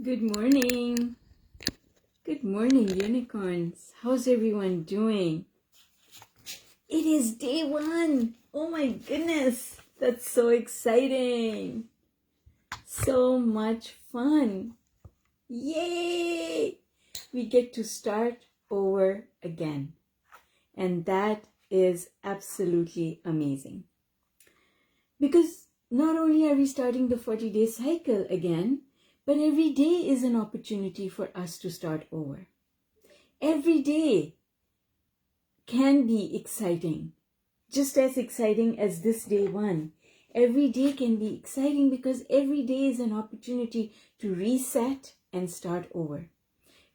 Good morning. Good morning, unicorns. How's everyone doing? It is day 1. Oh my goodness. That's so exciting. So much fun. Yay! We get to start over again. And that is absolutely amazing. Because not only are we starting the 40-day cycle again, but every day is an opportunity for us to start over. Every day can be exciting, just as exciting as this day 1. Every day can be exciting because every day is an opportunity to reset and start over.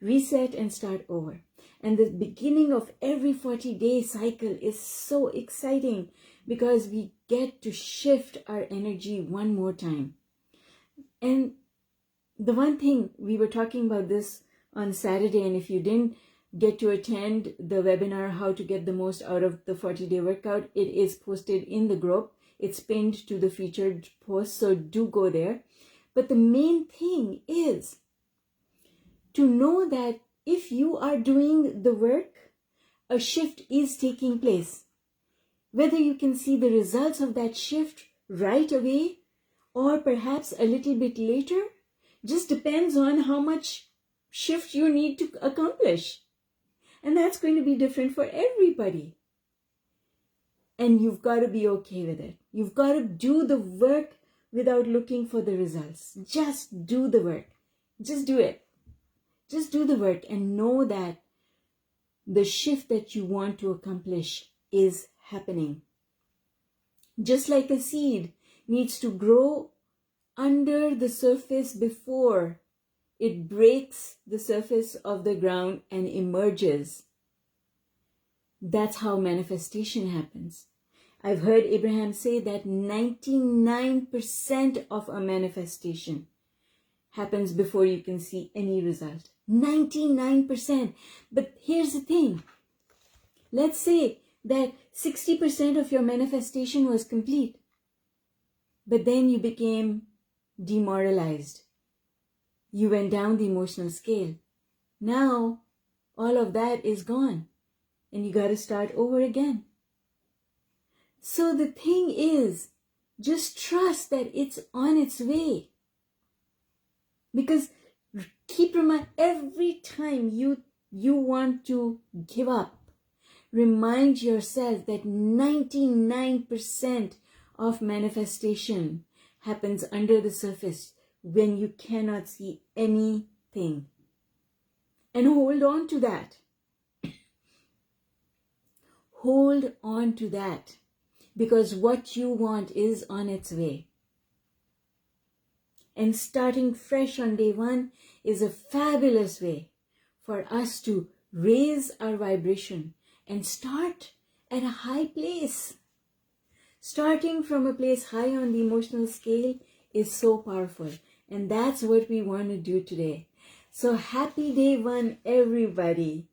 Reset and start over. And the beginning of every 40-day cycle is so exciting because we get to shift our energy one more time. And the one thing, we were talking about this on Saturday, and if you didn't get to attend the webinar, How to Get the Most Out of the 40-Day Workout, it is posted in the group. It's pinned to the featured post, so do go there. But the main thing is to know that if you are doing the work, a shift is taking place. Whether you can see the results of that shift right away or perhaps a little bit later, just depends on how much shift you need to accomplish. And that's going to be different for everybody. And you've got to be okay with it. You've got to do the work without looking for the results. Just do the work. Just do it. Just do the work and know that the shift that you want to accomplish is happening. Just like a seed needs to grow under the surface before it breaks the surface of the ground and emerges. That's how manifestation happens. I've heard Abraham say that 99% of a manifestation happens before you can see any result. 99%. But here's the thing. Let's say that 60% of your manifestation was complete, but then you became demoralized. You went down the emotional scale. Now, all of that is gone, and you got to start over again. So the thing is, just trust that it's on its way. Because keep reminding, every time you want to give up, remind yourself that 99% of manifestation happens under the surface when you cannot see anything. And hold on to that. Hold on to that. Because what you want is on its way. And starting fresh on day 1 is a fabulous way for us to raise our vibration and start at a high place. Starting from a place high on the emotional scale is so powerful. And that's what we want to do today. So happy day 1, everybody.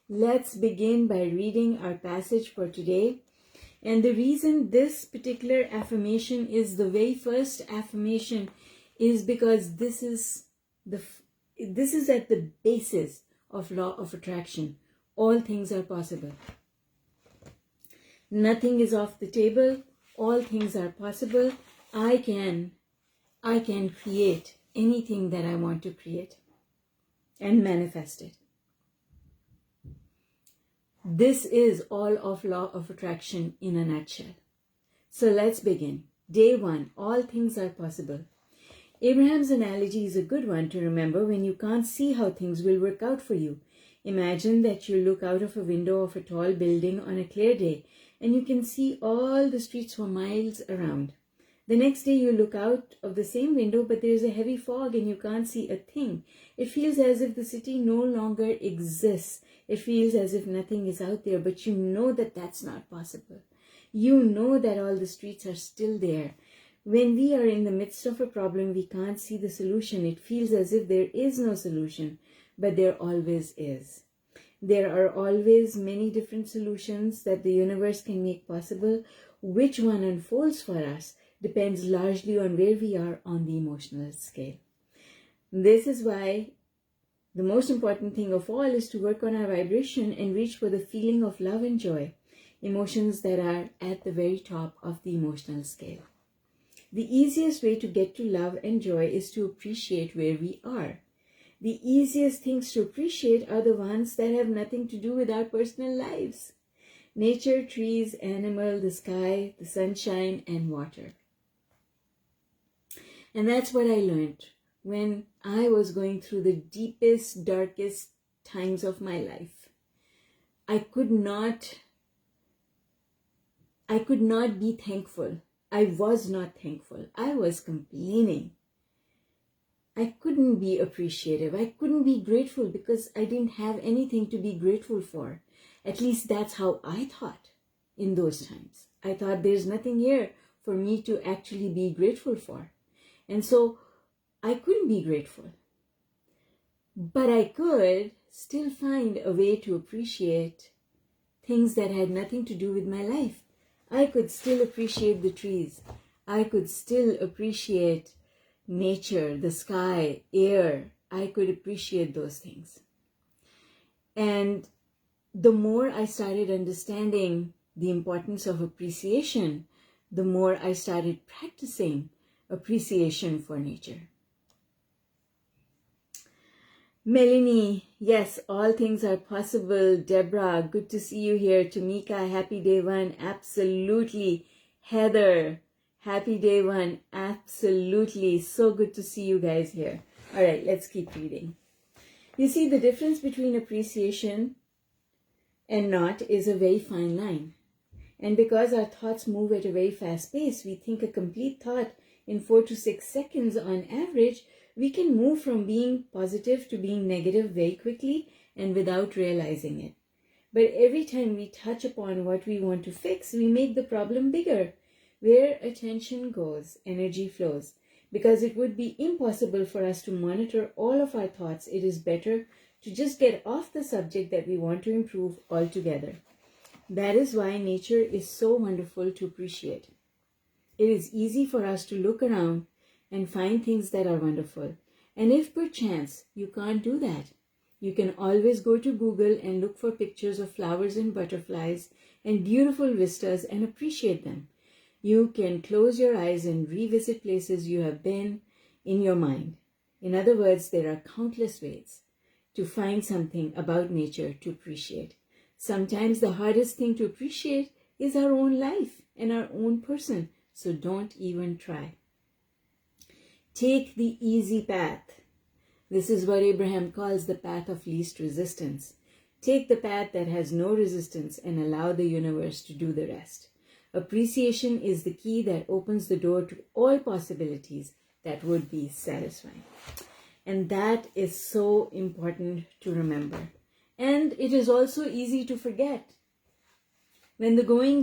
Let's begin by reading our passage for today. And the reason this particular affirmation is the very first affirmation is because this is at the basis of law of attraction. All things are possible. Nothing is off the table. All things are possible. I can create anything that I want to create and manifest it. This is all of law of attraction in a nutshell. So let's begin. Day 1, all things are possible. Abraham's analogy is a good one to remember when you can't see how things will work out for you. Imagine that you look out of a window of a tall building on a clear day and you can see all the streets for miles around. The next day you look out of the same window, but there's a heavy fog and you can't see a thing. It feels as if the city no longer exists. It feels as if nothing is out there, but you know that that's not possible. You know that all the streets are still there. When we are in the midst of a problem, we can't see the solution. It feels as if there is no solution, but there always is. There are always many different solutions that the universe can make possible. Which one unfolds for us depends largely on where we are on the emotional scale. This is why the most important thing of all is to work on our vibration and reach for the feeling of love and joy, emotions that are at the very top of the emotional scale. The easiest way to get to love and joy is to appreciate where we are. The easiest things to appreciate are the ones that have nothing to do with our personal lives. Nature, trees, animal, the sky, the sunshine, and water. And that's what I learned when I was going through the deepest, darkest times of my life. I could not be thankful. I was not thankful. I was complaining. I couldn't be appreciative. I couldn't be grateful because I didn't have anything to be grateful for. At least that's how I thought in those times. I thought there's nothing here for me to actually be grateful for. And so I couldn't be grateful. But I could still find a way to appreciate things that had nothing to do with my life. I could still appreciate the trees. I could still appreciate nature, the sky, air. I could appreciate those things. And the more I started understanding the importance of appreciation, the more I started practicing appreciation for nature. Melanie, yes, all things are possible. Deborah, good to see you here. Tamika, happy day one. Absolutely. Heather, happy day one. Absolutely. So good to see you guys here. All right, let's keep reading. You see, the difference between appreciation and not is a very fine line. And because our thoughts move at a very fast pace, we think a complete thought in 4 to 6 seconds on average, we can move from being positive to being negative very quickly and without realizing it. But every time we touch upon what we want to fix, we make the problem bigger. Where attention goes, energy flows. Because it would be impossible for us to monitor all of our thoughts, it is better to just get off the subject that we want to improve altogether. That is why nature is so wonderful to appreciate. It is easy for us to look around and find things that are wonderful. And if perchance you can't do that, you can always go to Google and look for pictures of flowers and butterflies and beautiful vistas and appreciate them. You can close your eyes and revisit places you have been in your mind. In other words, there are countless ways to find something about nature to appreciate. Sometimes the hardest thing to appreciate is our own life and our own person. So don't even try. Take the easy path. This is what Abraham calls the path of least resistance. Take the path that has no resistance and allow the universe to do the rest. Appreciation is the key that opens the door to all possibilities that would be satisfying. And that is so important to remember. And it is also easy to forget. When the going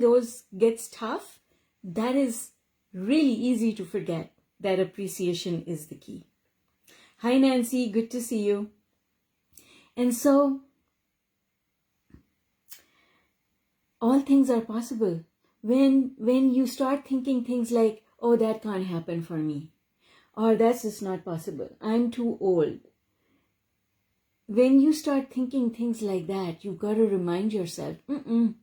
gets tough, that is really easy to forget that appreciation is the key. Hi, Nancy. Good to see you. And so, all things are possible. When you start thinking things like, oh, that can't happen for me, or that's just not possible, I'm too old. When you start thinking things like that, you've got to remind yourself, nope.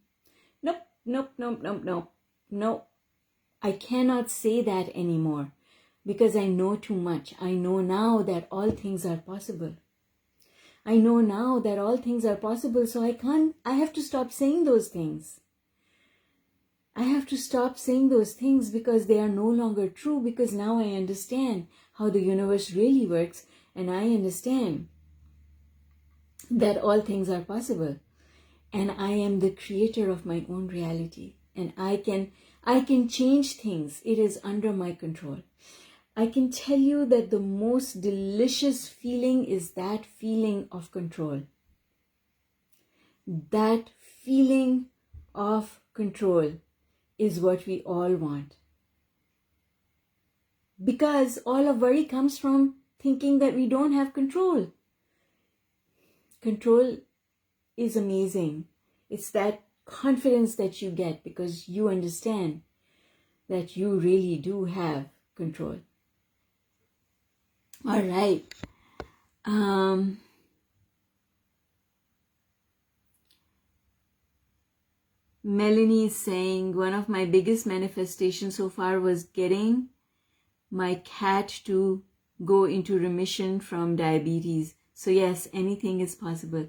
I cannot say that anymore because I know too much. I know now that all things are possible. I know now that all things are possible, so I have to stop saying those things. I have to stop saying those things because they are no longer true, because now I understand how the universe really works and I understand that all things are possible. And I am the creator of my own reality. And I can change things. It is under my control. I can tell you that the most delicious feeling is that feeling of control. That feeling of control is what we all want. Because all of worry comes from thinking that we don't have control. Control is amazing. It's that confidence that you get because you understand that you really do have control. All right. Melanie is saying, one of my biggest manifestations so far was getting my cat to go into remission from diabetes. So yes, anything is possible.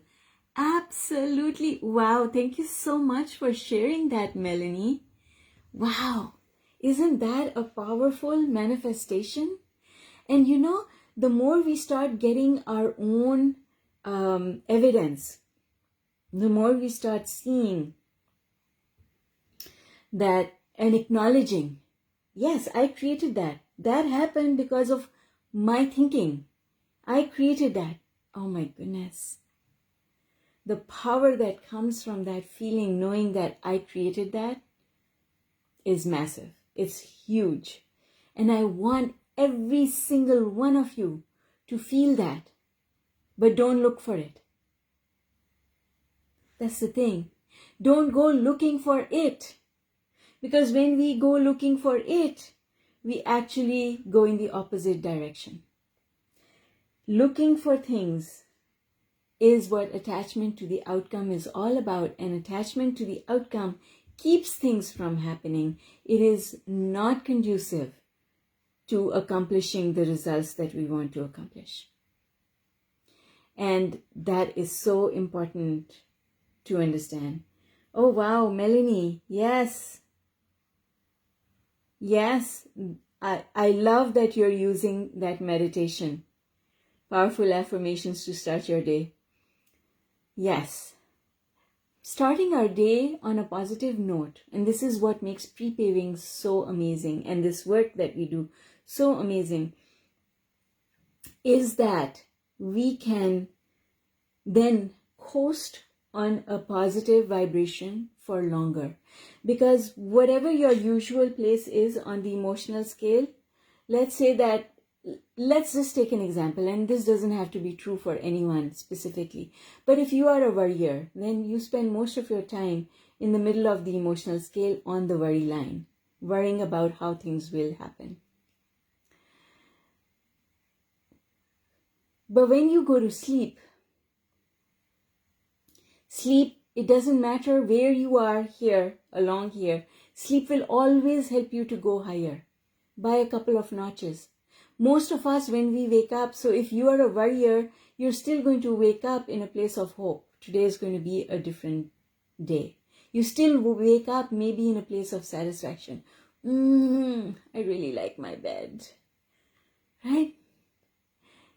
Absolutely. Wow. Thank you so much for sharing that, Melanie. Wow. Isn't that a powerful manifestation? And you know, the more we start getting our own evidence, the more we start seeing that and acknowledging, yes, I created that. That happened because of my thinking. I created that. Oh my goodness. The power that comes from that feeling, knowing that I created that, is massive. It's huge. And I want every single one of you to feel that. But don't look for it. That's the thing. Don't go looking for it. Because when we go looking for it, we actually go in the opposite direction. Looking for things is what attachment to the outcome is all about. And attachment to the outcome keeps things from happening. It is not conducive to accomplishing the results that we want to accomplish. And that is so important to understand. Oh, wow, Melanie. Yes. Yes. I love that you're using that meditation. Powerful affirmations to start your day. Yes. Starting our day on a positive note, and this is what makes pre-paving so amazing, and this work that we do so amazing, is that we can then coast on a positive vibration for longer. Because whatever your usual place is on the emotional scale, let's say that, let's just take an example, and this doesn't have to be true for anyone specifically. But if you are a worrier, then you spend most of your time in the middle of the emotional scale on the worry line, worrying about how things will happen. But when you go to sleep, it doesn't matter where you are here, along here, sleep will always help you to go higher by a couple of notches. Most of us, when we wake up, so if you are a worrier, you're still going to wake up in a place of hope. Today is going to be a different day. You still wake up maybe in a place of satisfaction. I really like my bed. Right?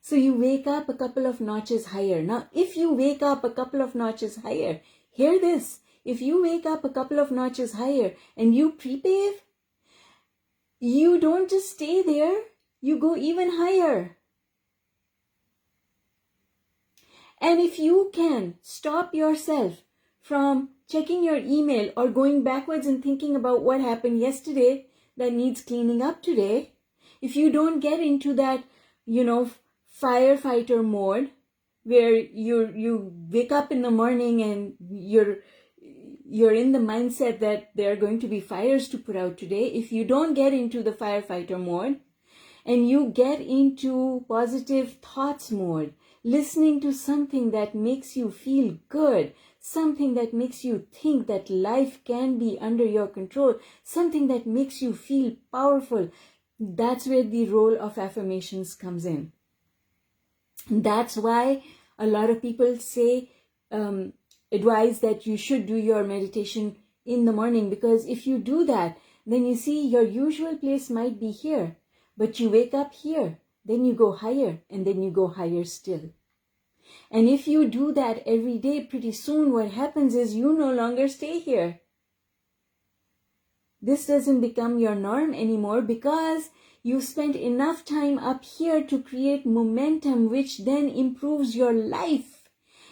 So you wake up a couple of notches higher. Now, if you wake up a couple of notches higher, hear this. If you wake up a couple of notches higher and you pre-pave, you don't just stay there. You go even higher. And if you can stop yourself from checking your email or going backwards and thinking about what happened yesterday that needs cleaning up today, if you don't get into that, firefighter mode where you wake up in the morning and you're in the mindset that there are going to be fires to put out today, if you don't get into the firefighter mode, and you get into positive thoughts mode, listening to something that makes you feel good, something that makes you think that life can be under your control, something that makes you feel powerful, that's where the role of affirmations comes in. That's why a lot of people say, advise that you should do your meditation in the morning, because if you do that, then you see your usual place might be here. But you wake up here, then you go higher, and then you go higher still. And if you do that every day, pretty soon what happens is you no longer stay here. This doesn't become your norm anymore because you've spent enough time up here to create momentum, which then improves your life.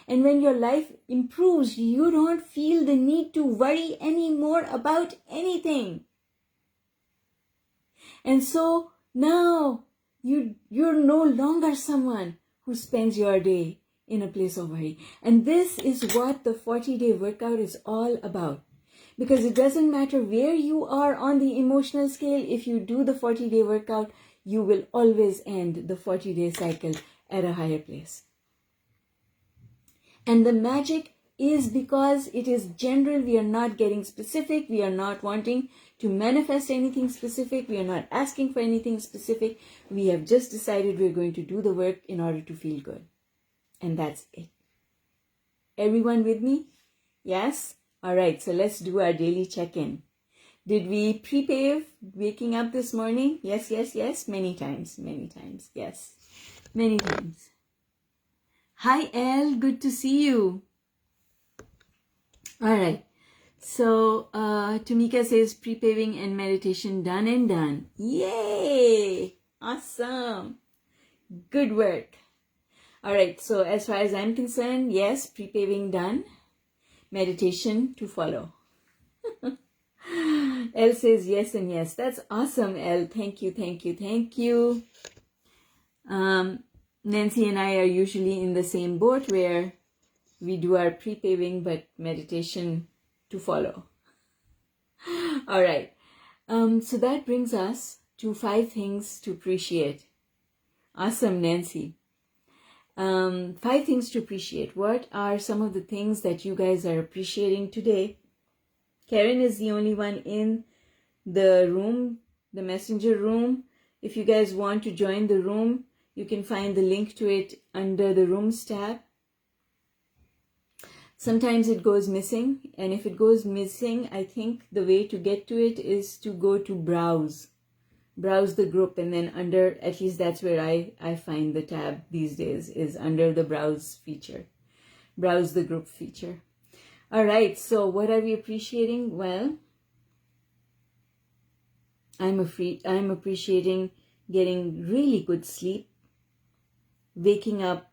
And when your life improves, you don't feel the need to worry anymore about anything. And so now you're no longer someone who spends your day in a place of worry. And this is what the 40-day workout is all about. Because it doesn't matter where you are on the emotional scale, if you do the 40-day workout, you will always end the 40-day cycle at a higher place. And the magic is because it is general. We are not getting specific. We are not wanting to manifest anything specific. We are not asking for anything specific. We have just decided we're going to do the work in order to feel good. And that's it. Everyone with me? Yes? All right, so let's do our daily check-in. Did we pre-pave waking up this morning? Yes, yes, yes. Many times. Yes, many times. Hi, Elle. Good to see you. All right. So, Tamika says pre-paving and meditation done and done. Yay! Awesome. Good work. All right. So, as far as I'm concerned, yes, pre-paving done. Meditation to follow. Elle says yes and yes. That's awesome, Elle. Thank you. Nancy and I are usually in the same boat where we do our pre-paving but meditation to follow. All right. So that brings us to 5 things to appreciate. Awesome, Nancy. 5 things to appreciate. What are some of the things that you guys are appreciating today? Karen is the only one in the room, the messenger room. If you guys want to join the room, you can find the link to it under the rooms tab. Sometimes it goes missing, and if it goes missing, I think the way to get to it is to go to browse the group, and then under, at least that's where I find the tab these days, is under the browse feature, browse the group feature. All right, so what are we appreciating? Well, I'm appreciating getting really good sleep, waking up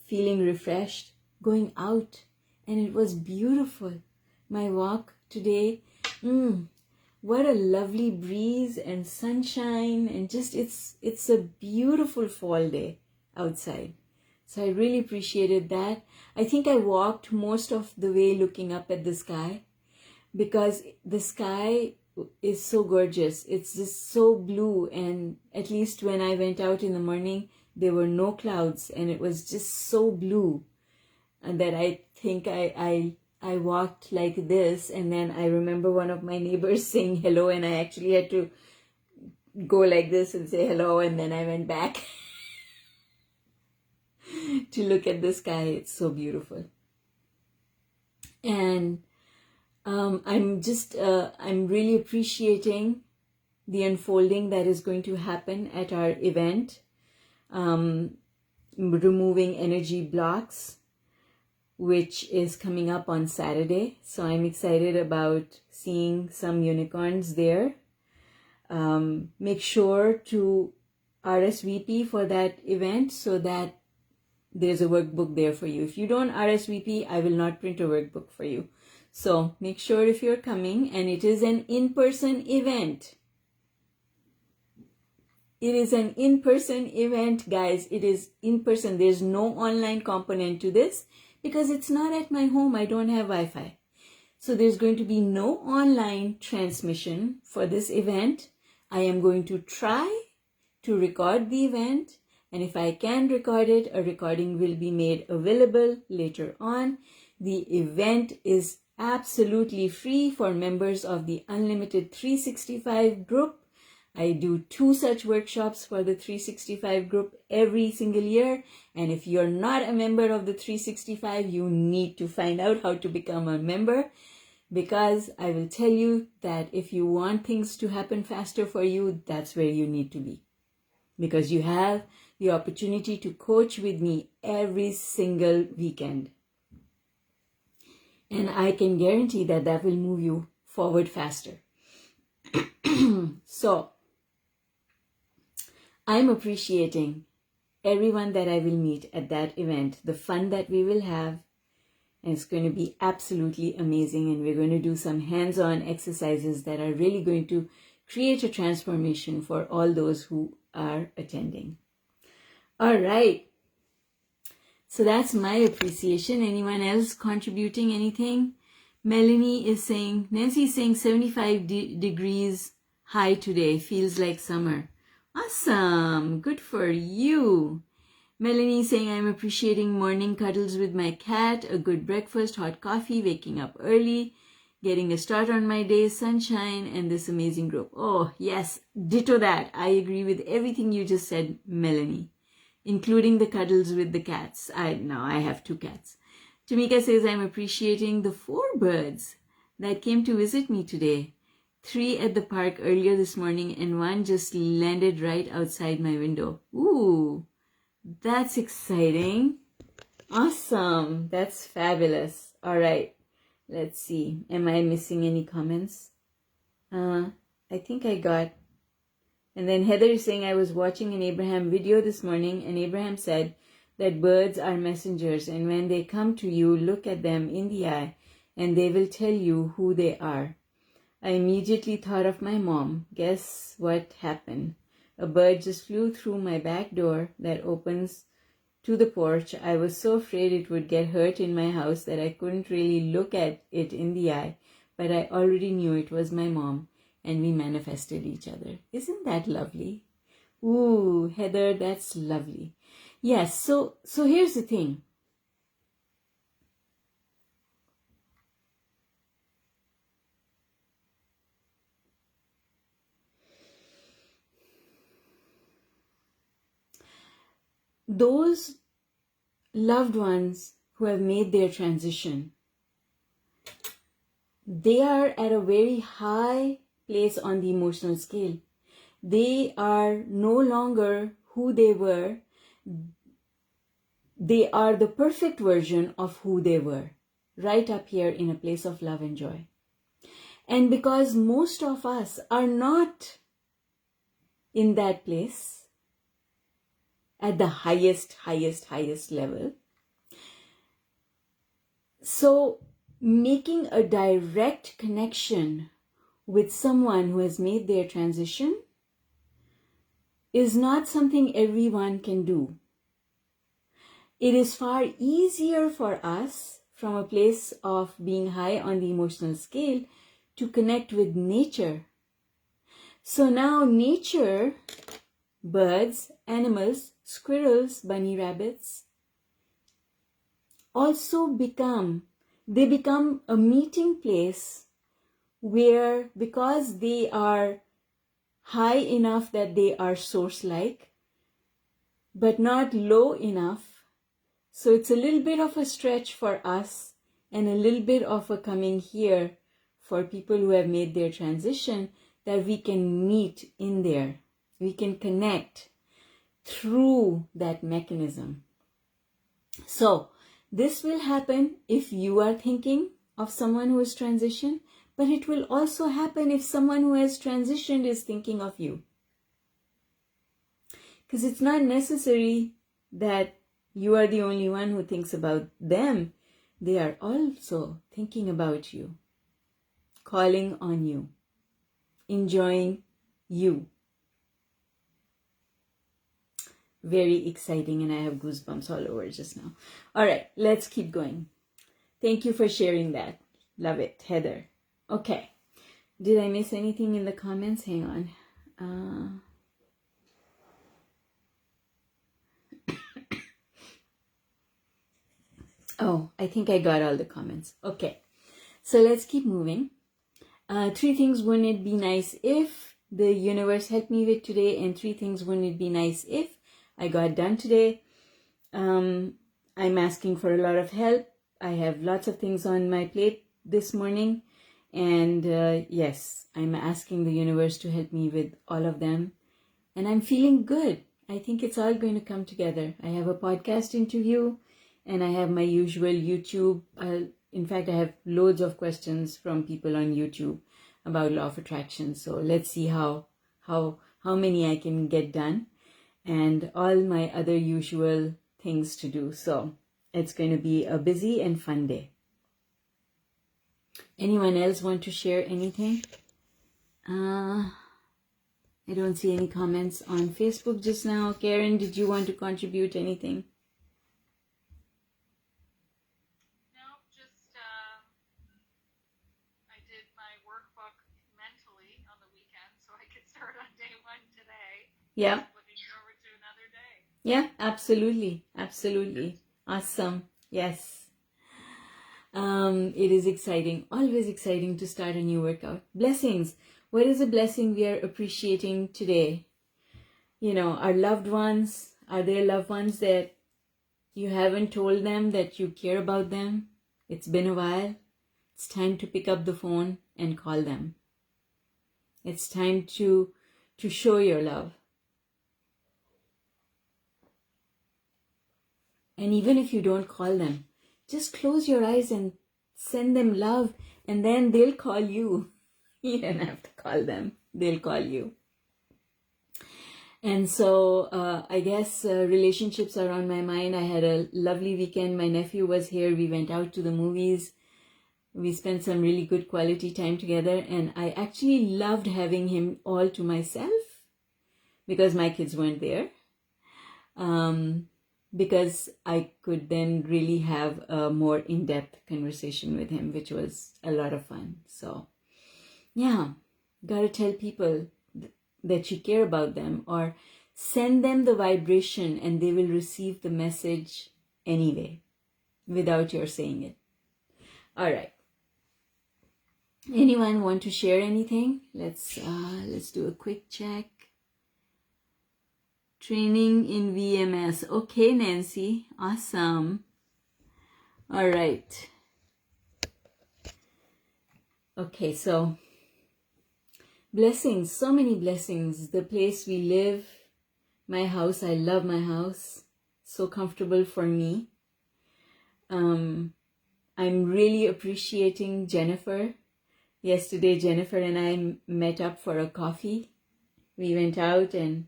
feeling refreshed, going out, and it was beautiful. My walk today, what a lovely breeze and sunshine, and just it's a beautiful fall day outside. So I really appreciated that. I think I walked most of the way looking up at the sky, because the sky is so gorgeous. It's just so blue, and at least when I went out in the morning, there were no clouds, and it was just so blue, and that I think I walked like this, and then I remember one of my neighbors saying hello, and I actually had to go like this and say hello, and then I went back to look at the sky. It's so beautiful. And I'm really appreciating the unfolding that is going to happen at our event, removing energy blocks, which is coming up on Saturday. So I'm excited about seeing some unicorns there. Make sure to RSVP for that event so that there's a workbook there for you. If you don't RSVP, I will not print a workbook for you. So make sure if you're coming, and it is an in-person event. It is an in-person event, guys. It is in person. There's no online component to this because it's not at my home. I don't have Wi-Fi. So there's going to be no online transmission for this event. I am going to try to record the event, and if I can record it, a recording will be made available later on. The event is absolutely free for members of the Unlimited 365 group. I do 2 such workshops for the 365 group every single year. And if you're not a member of the 365, you need to find out how to become a member, because I will tell you that if you want things to happen faster for you, that's where you need to be, because you have the opportunity to coach with me every single weekend. And I can guarantee that that will move you forward faster. So, I'm appreciating everyone that I will meet at that event, the fun that we will have, and it's going to be absolutely amazing. And we're going to do some hands-on exercises that are really going to create a transformation for all those who are attending. All right. So that's my appreciation. Anyone else contributing anything? Melanie is saying, Nancy is saying 75 degrees high today. Feels like summer. Awesome. Good for you. Melanie saying, I'm appreciating morning cuddles with my cat, a good breakfast, hot coffee, waking up early, getting a start on my day, sunshine, and this amazing group. Oh, yes, ditto that. I agree with everything you just said, Melanie, including the cuddles with the cats. I have 2 cats. Tamika says, I'm appreciating the 4 birds that came to visit me today. 3 at the park earlier this morning, and 1 just landed right outside my window. Ooh. That's exciting. Awesome. That's fabulous. All right. Let's see. Am I missing any comments? I think I got. And then Heather is saying, I was watching an Abraham video this morning, and Abraham said that birds are messengers, and when they come to you, look at them in the eye, and they will tell you who they are. I immediately thought of my mom. Guess what happened? A bird just flew through my back door that opens to the porch. I was so afraid it would get hurt in my house that I couldn't really look at it in the eye, but I already knew it was my mom, and we manifested each other. Isn't that lovely? Ooh, Heather, that's lovely. Yes, so here's the thing. Those loved ones who have made their transition, they are at a very high place on the emotional scale. They are no longer who they were. They are the perfect version of who they were, right up here in a place of love and joy. And because most of us are not in that place, at the highest level. So making a direct connection with someone who has made their transition is not something everyone can do. It is far easier for us from a place of being high on the emotional scale to connect with nature. So now nature, birds, animals, squirrels, bunny rabbits, also become a meeting place where, because they are high enough that they are source-like, but not low enough. So it's a little bit of a stretch for us and a little bit of a coming here for people who have made their transition, that we can meet in there. We can connect through that mechanism. So this will happen if you are thinking of someone who has transitioned, but it will also happen if someone who has transitioned is thinking of you. Because it's not necessary that you are the only one who thinks about them. They are also thinking about you, calling on you, enjoying you. Very exciting, and I have goosebumps all over just now. All right, let's keep going. Thank you for sharing that. Love it, Heather. Okay. Did I miss anything in the comments? Hang on. Oh, I think I got all the comments. Okay. So let's keep moving. 3 things wouldn't it be nice if the universe helped me with today, and 3 things wouldn't it be nice if I got done today. I'm asking for a lot of help. I have lots of things on my plate this morning, and yes, I'm asking the universe to help me with all of them, and I'm feeling good. I think it's all going to come together. I have a podcast interview, and I have my usual YouTube. In fact, I have loads of questions from people on YouTube about law of attraction. So let's see how many I can get done, and all my other usual things to do. So it's going to be a busy and fun day. Anyone else want to share anything? I don't see any comments on Facebook just now. Karen, did you want to contribute anything? No, just I did my workbook mentally on the weekend so I could start on day 1 today. Yeah. looking forward to another day. Yeah, absolutely. Absolutely. Awesome. Yes. It is exciting, always exciting to start a new workout. Blessings. What is a blessing we are appreciating today? You know, our loved ones, are there loved ones that you haven't told them that you care about them? It's been a while. It's time to pick up the phone and call them. It's time to show your love. And even if you don't call them, just close your eyes and send them love, and then they'll call you. You don't have to call them. They'll call you. And so I guess relationships are on my mind. I had a lovely weekend. My nephew was here. We went out to the movies. We spent some really good quality time together. And I actually loved having him all to myself because my kids weren't there. Because I could then really have a more in-depth conversation with him, which was a lot of fun. So, yeah, gotta tell people that you care about them, or send them the vibration and they will receive the message anyway, without your saying it. All right. Anyone want to share anything? Let's do a quick check. Training in VMS. Okay, Nancy. Awesome. All right. Okay, so blessings, so many blessings. The place we live, my house, I love my house. So comfortable for me. I'm really appreciating Jennifer. Yesterday, Jennifer and I met up for a coffee. We went out and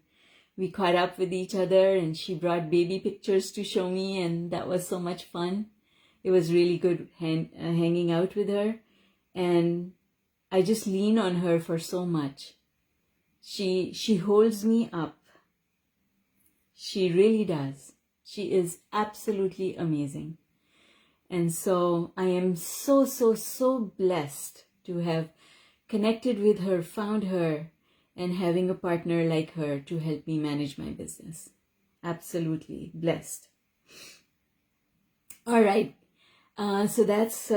we caught up with each other, and she brought baby pictures to show me, and that was so much fun. It was really good hanging out with her, and I just lean on her for so much. She holds me up. She really does. She is absolutely amazing. And so I am so blessed to have connected with her, found her, and having a partner like her to help me manage my business. Absolutely blessed. All right. So that's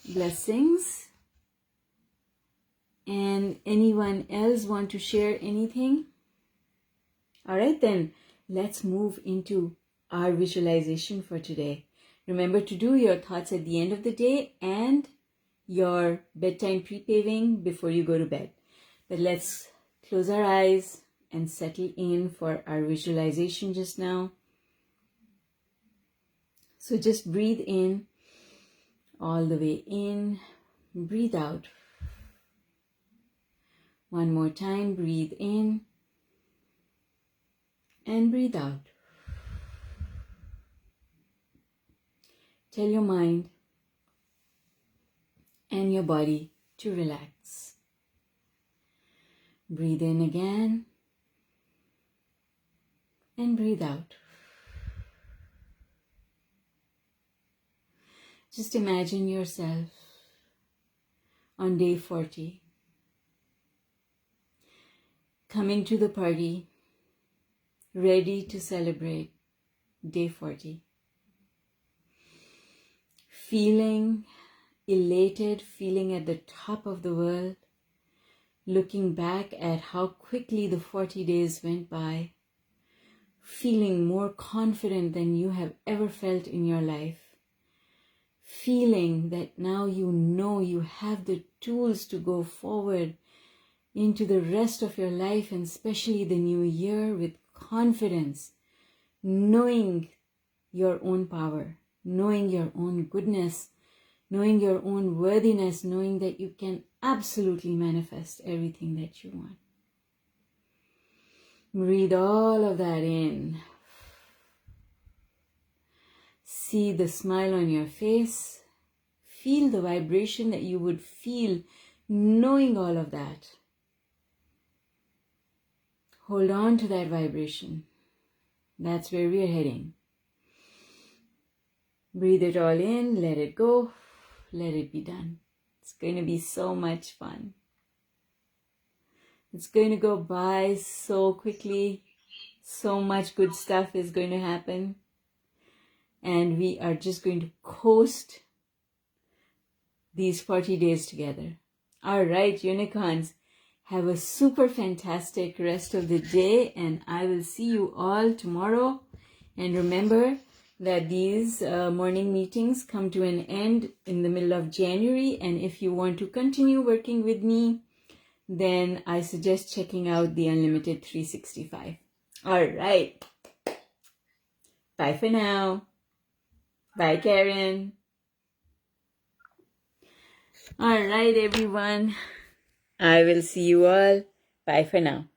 blessings. And anyone else want to share anything? All right, then let's move into our visualization for today. Remember to do your thoughts at the end of the day and your bedtime pre-paving before you go to bed. But let's close our eyes and settle in for our visualization just now. So just breathe in, all the way in, breathe out. One more time, breathe in and breathe out. Tell your mind and your body to relax. Breathe in again and breathe out. Just imagine yourself on day 40, coming to the party, ready to celebrate day 40. Feeling elated, feeling at the top of the world, looking back at how quickly the 40 days went by, feeling more confident than you have ever felt in your life, feeling that now you know you have the tools to go forward into the rest of your life, and especially the new year, with confidence, knowing your own power, knowing your own goodness, knowing your own worthiness, knowing that you can absolutely manifest everything that you want. Breathe all of that in. See the smile on your face. Feel the vibration that you would feel knowing all of that. Hold on to that vibration. That's where we are heading. Breathe it all in, let it go, let it be done. It's going to be so much fun. It's going to go by so quickly. So much good stuff is going to happen. And we are just going to coast these 40 days together. All right, unicorns, have a super fantastic rest of the day, and I will see you all tomorrow. And remember that these morning meetings come to an end in the middle of January, and if you want to continue working with me, then I suggest checking out the Unlimited 365. All right. Bye for now. Bye, Karen. All right, everyone. I will see you all. Bye for now.